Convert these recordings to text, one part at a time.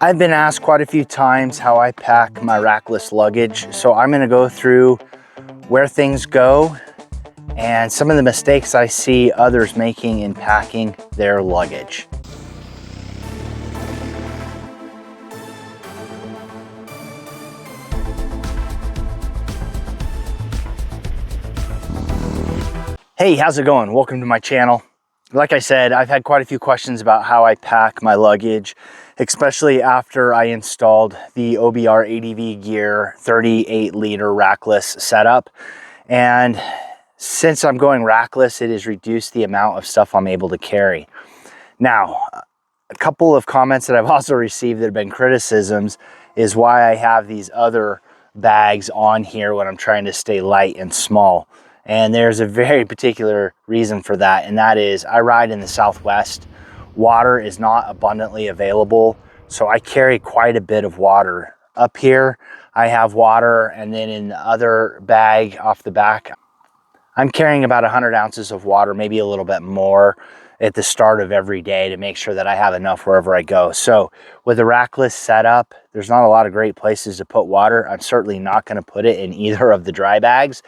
I've been asked quite a few times how I pack my rackless luggage, so I'm going to go through where things go and some of the mistakes I see others making in packing their luggage. Hey, how's it going? Welcome to my channel. Like I said, I've had quite a few questions about how I pack my luggage, especially after I installed the OBR ADV Gear 38-liter rackless setup. And since I'm going rackless, it has reduced the amount of stuff I'm able to carry. Now, a couple of comments that I've also received that have been criticisms is why I have these other bags on here when I'm trying to stay light and small. And there's a very particular reason for that, and that is I ride in the Southwest. Water is not abundantly available, so I carry quite a bit of water. Up here, I have water, and then in the other bag off the back, I'm carrying about 100 ounces of water, maybe a little bit more at the start of every day to make sure that I have enough wherever I go. So with a rackless setup, there's not a lot of great places to put water. I'm certainly not going to put it in either of the dry bags,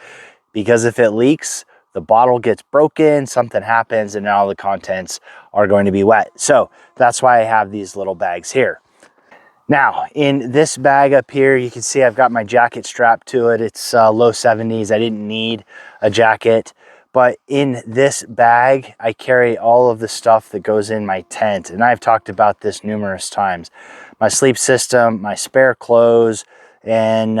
because if it leaks, the bottle gets broken, something happens, and all the contents are going to be wet. So that's why I have these little bags here. Now, in this bag up here, you can see I've got my jacket strapped to it. It's low 70s. I didn't need a jacket. But in this bag, I carry all of the stuff that goes in my tent. And I've talked about this numerous times. My sleep system, my spare clothes, and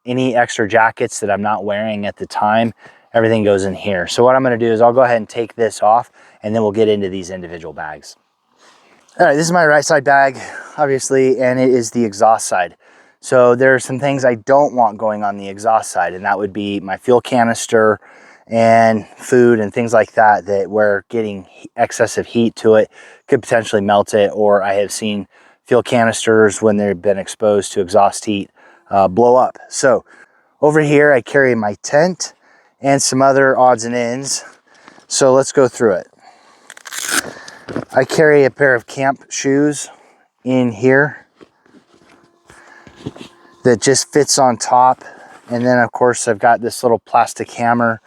any extra jackets that I'm not wearing at the time, everything goes in here. So what I'm going to do is I'll go ahead and take this off, and then we'll get into these individual bags. All right, this is my right side bag, obviously, and it is the exhaust side. So there are some things I don't want going on the exhaust side, and that would be my fuel canister and food and things like that, that where getting excessive heat to it could potentially melt it, or I have seen fuel canisters, when they've been exposed to exhaust heat, blow up. So over here I carry my tent and some other odds and ends. So let's go through it. I carry a pair of camp shoes in here that just fits on top. And then of course I've got this little plastic hammer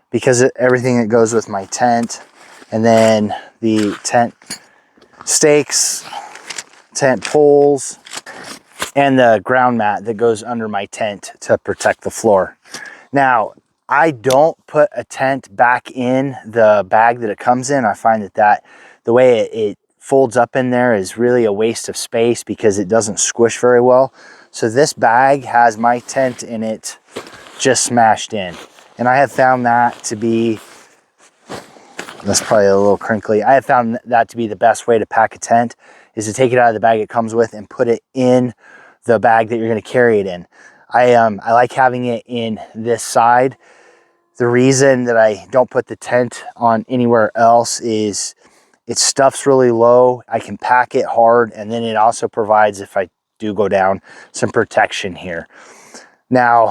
because of everything that goes with my tent. And then the tent stakes, tent poles, and the ground mat that goes under my tent to protect the floor. Now, I don't put a tent back in the bag that it comes in. I find that the way it folds up in there is really a waste of space because it doesn't squish very well. So this bag has my tent in it just smashed in. And I have found that to be, that's probably a little crinkly. I have found that to be the best way to pack a tent, is to take it out of the bag it comes with and put it in the bag that you're going to carry it in. I like having it in this side. The reason that I don't put the tent on anywhere else is it stuffs really low. I can pack it hard, and then it also provides, if I do go down, some protection here. Now,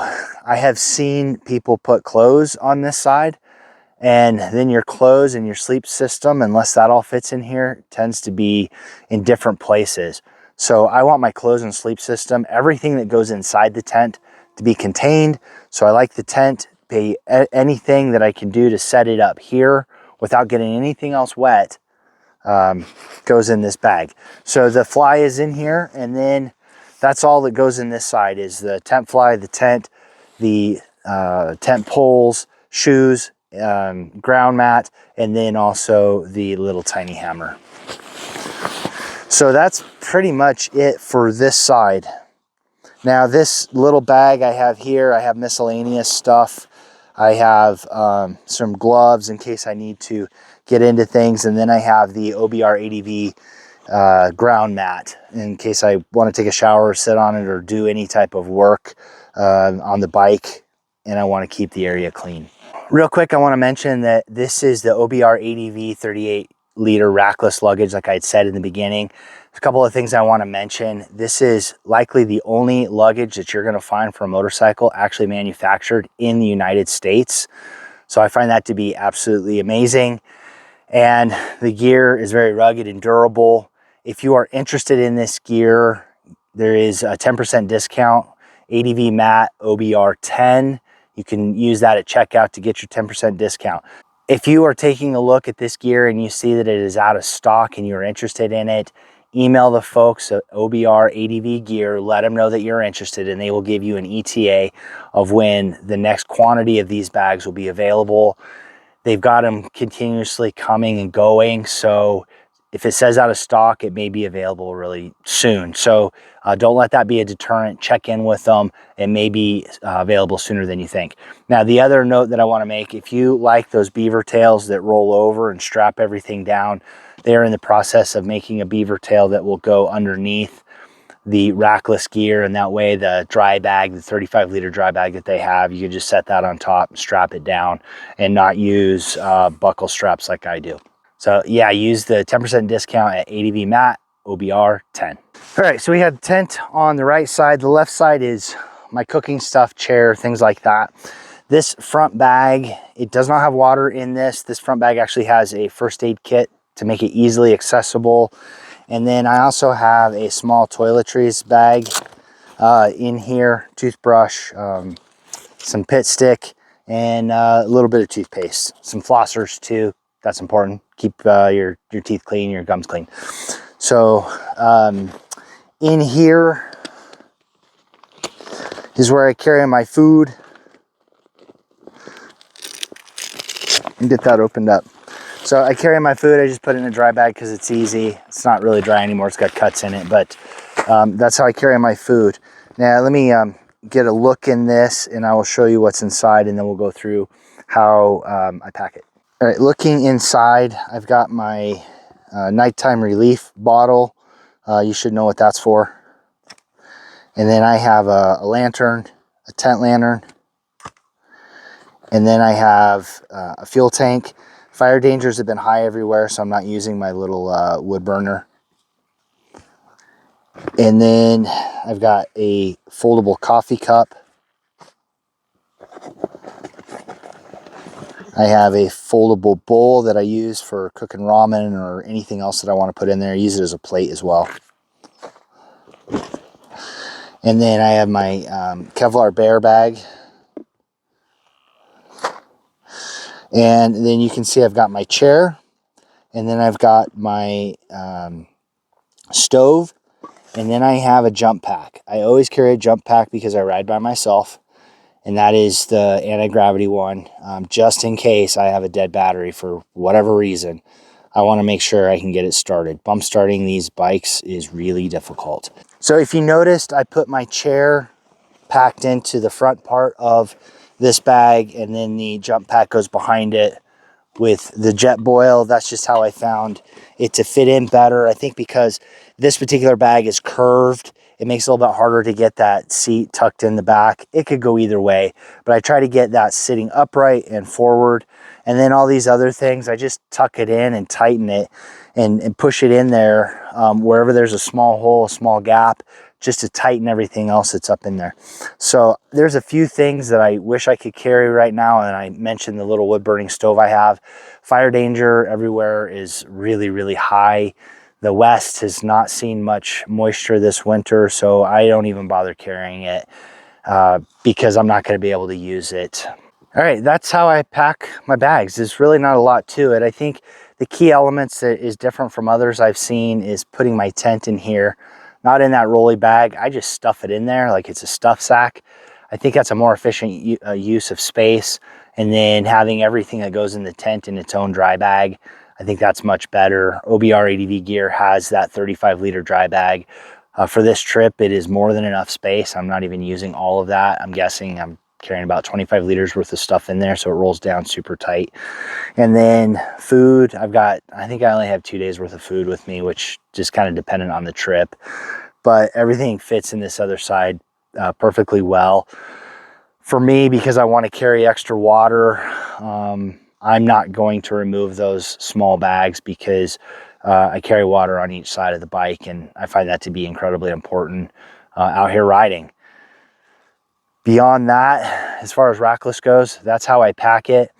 I have seen people put clothes on this side, and then your clothes and your sleep system, unless that all fits in here, tends to be in different places. So I want my clothes and sleep system, everything that goes inside the tent, to be contained. So I like the tent, anything that I can do to set it up here without getting anything else wet goes in this bag. So the fly is in here, and then that's all that goes in this side is the tent fly, the tent poles, shoes, ground mat, and then also the little tiny hammer. So that's pretty much it for this side. Now this little bag I have here, I have miscellaneous stuff. I have some gloves in case I need to get into things, and then I have the OBR ADV ground mat in case I want to take a shower or sit on it or do any type of work on the bike, and I want to keep the area clean. Real quick, I want to mention that this is the OBR ADV 38-liter rackless luggage, like I had said in the beginning. A couple of things I want to mention. This is likely the only luggage that you're going to find for a motorcycle actually manufactured in the United States. So I find that to be absolutely amazing. And the gear is very rugged and durable. If you are interested in this gear, there is a 10% discount, ADV mat OBR 10. You can use that at checkout to get your 10% discount. If you are taking a look at this gear and you see that it is out of stock and you're interested in it, email the folks at OBR ADV Gear, let them know that you're interested, and they will give you an ETA of when the next quantity of these bags will be available. They've got them continuously coming and going, so if it says out of stock, it may be available really soon. So don't let that be a deterrent. Check in with them. It may be available sooner than you think. Now, the other note that I want to make, if you like those beaver tails that roll over and strap everything down, they're in the process of making a beaver tail that will go underneath the rackless gear, and that way the dry bag, the 35-liter dry bag that they have, you can just set that on top, strap it down, and not use buckle straps like I do. So yeah, use the 10% discount at ADV mat OBR 10. All right, so we had the tent on the right side. The left side is my cooking stuff, chair, things like that. This front bag, it does not have water in this. This front bag actually has a first aid kit to make it easily accessible. And then I also have a small toiletries bag in here, toothbrush, some pit stick, and a little bit of toothpaste. Some flossers too, that's important. Keep your teeth clean, your gums clean. So in here is where I carry my food. And get that opened up. So I carry my food, I just put it in a dry bag because it's easy. It's not really dry anymore, it's got cuts in it, but that's how I carry my food. Now let me get a look in this and I will show you what's inside, and then we'll go through how I pack it. All right, looking inside, I've got my nighttime relief bottle. You should know what that's for. And then I have a lantern, a tent lantern. And then I have a fuel tank. Fire dangers have been high everywhere, so I'm not using my little wood burner. And then I've got a foldable coffee cup. I have a foldable bowl that I use for cooking ramen or anything else that I want to put in there. I use it as a plate as well. And then I have my Kevlar bear bag. And then you can see I've got my chair. And then I've got my stove. And then I have a jump pack. I always carry a jump pack because I ride by myself. And that is the anti-gravity one. Just in case I have a dead battery for whatever reason, I want to make sure I can get it started. Bump starting these bikes is really difficult. So if you noticed, I put my chair packed into the front part of this bag, and then the jump pack goes behind it with the jet boil. That's just how I found it to fit in better. I think because this particular bag is curved, it makes it a little bit harder to get that seat tucked in the back. It could go either way, but I try to get that sitting upright and forward. And then all these other things, I just tuck it in and tighten it and push it in there wherever there's a small hole, a small gap, just to tighten everything else that's up in there. So there's a few things that I wish I could carry right now, and I mentioned the little wood burning stove I have. Fire danger everywhere is really, really high. The West has not seen much moisture this winter, so I don't even bother carrying it because I'm not going to be able to use it. All right, that's how I pack my bags. There's really not a lot to it. I think the key elements that is different from others I've seen is putting my tent in here, not in that rolly bag. I just stuff it in there like it's a stuff sack. I think that's a more efficient use of space. And then having everything that goes in the tent in its own dry bag, I think that's much better. OBR ADV Gear has that 35-liter dry bag. For this trip, it is more than enough space. I'm not even using all of that. I'm guessing I'm carrying about 25 liters worth of stuff in there, so it rolls down super tight. And then food, I think I only have 2 days worth of food with me, which just kind of dependent on the trip. But everything fits in this other side perfectly well. For me, because I want to carry extra water, I'm not going to remove those small bags because I carry water on each side of the bike, and I find that to be incredibly important out here riding. Beyond that, as far as rackless goes, that's how I pack it.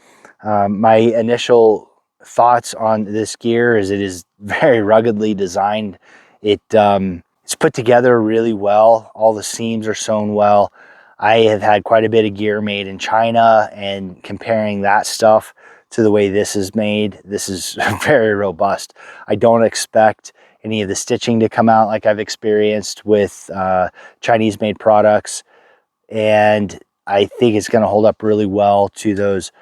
My initial thoughts on this gear is it is very ruggedly designed. It's put together really well. All the seams are sewn well. I have had quite a bit of gear made in China, and comparing that stuff to the way this is made, this is very robust. I don't expect any of the stitching to come out like I've experienced with Chinese made products, and I think it's going to hold up really well to those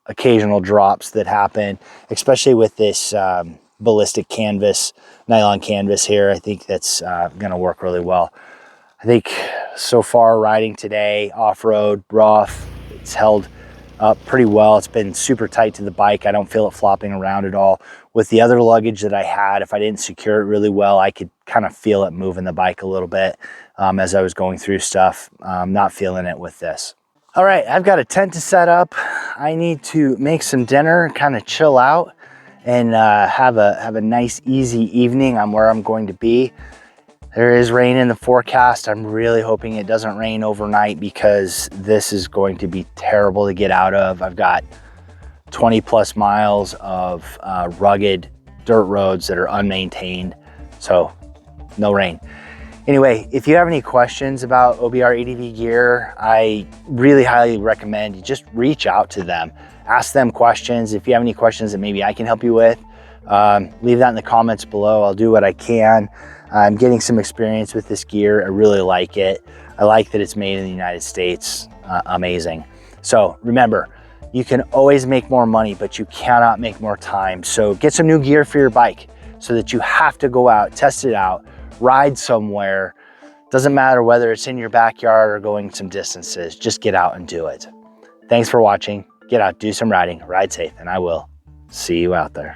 occasional drops that happen, especially with this ballistic canvas, nylon canvas here. I think that's going to work really well. I think so far riding today, off-road, rough, it's held up pretty well. It's been super tight to the bike. I don't feel it flopping around at all. With the other luggage that I had, if I didn't secure it really well, I could kind of feel it moving the bike a little bit as I was going through stuff. Not feeling it with this. All right, I've got a tent to set up. I need to make some dinner, kind of chill out, and have a nice, easy evening on where I'm going to be. There is rain in the forecast. I'm really hoping it doesn't rain overnight, because this is going to be terrible to get out of. I've got 20 plus miles of rugged dirt roads that are unmaintained, so no rain. Anyway, if you have any questions about OBR ADV Gear, I really highly recommend you just reach out to them. Ask them questions. If you have any questions that maybe I can help you with, leave that in the comments below. I'll do what I can. I'm getting some experience with this gear. I really like it. I like that it's made in the United States. Amazing. So remember, you can always make more money, but you cannot make more time. So get some new gear for your bike so that you have to go out, test it out, ride somewhere. Doesn't matter whether it's in your backyard or going some distances, just get out and do it. Thanks for watching. Get out, do some riding, ride safe, and I will see you out there.